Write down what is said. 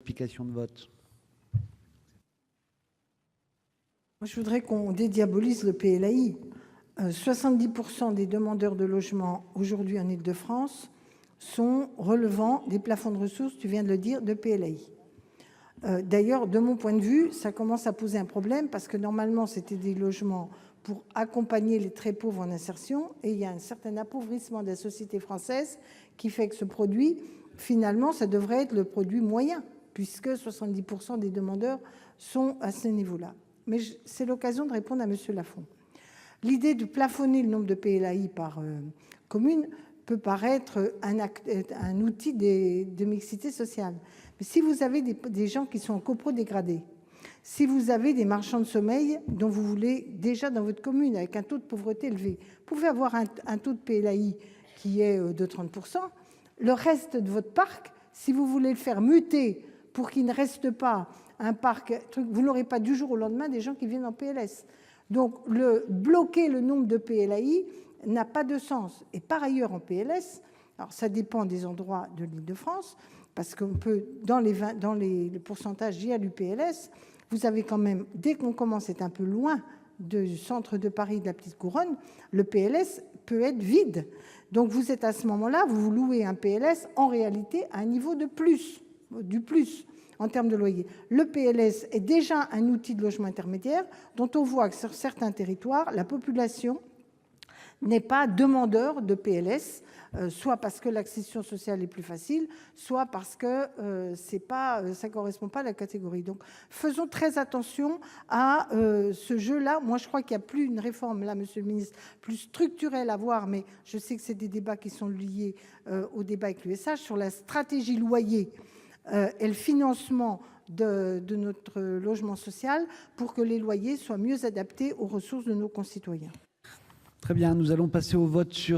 Explication de vote. Moi, je voudrais qu'on dédiabolise le PLAI. 70% des demandeurs de logement aujourd'hui en Île-de-France sont relevant des plafonds de ressources, tu viens de le dire, de PLAI. D'ailleurs, de mon point de vue, ça commence à poser un problème parce que normalement, c'était des logements pour accompagner les très pauvres en insertion et il y a un certain appauvrissement de la société française qui fait que ce produit, finalement, ça devrait être le produit moyen puisque 70% des demandeurs sont à ce niveau-là. Mais c'est l'occasion de répondre à M. Lafon. L'idée de plafonner le nombre de PLAI par commune peut paraître un outil de mixité sociale. Mais si vous avez des gens qui sont en copro-dégradés, si vous avez des marchands de sommeil dont vous voulez déjà dans votre commune avec un taux de pauvreté élevé, vous pouvez avoir un taux de PLAI qui est de 30%. Le reste de votre parc, si vous voulez le faire muter pour qu'il ne reste pas un parc, vous n'aurez pas du jour au lendemain des gens qui viennent en PLS. Donc, bloquer le nombre de PLAI n'a pas de sens. Et par ailleurs, en PLS, alors ça dépend des endroits de l'Île-de-France, parce qu'on peut, dans les pourcentages liés à l'UPLS, vous avez quand même, dès qu'on commence à être un peu loin du centre de Paris, de la petite couronne, le PLS peut être vide. Donc, vous êtes à ce moment-là, vous louez un PLS, en réalité, à un niveau de plus, du plus en termes de loyer. Le PLS est déjà un outil de logement intermédiaire dont on voit que sur certains territoires, la population n'est pas demandeur de PLS, soit parce que l'accession sociale est plus facile, soit parce que ça ne correspond pas à la catégorie. Donc, faisons très attention à ce jeu-là. Moi, je crois qu'il n'y a plus une réforme, là, Monsieur le ministre, plus structurelle à voir, mais je sais que c'est des débats qui sont liés au débat avec l'USH sur la stratégie loyer et le financement de notre logement social pour que les loyers soient mieux adaptés aux ressources de nos concitoyens. Très bien, nous allons passer au vote sur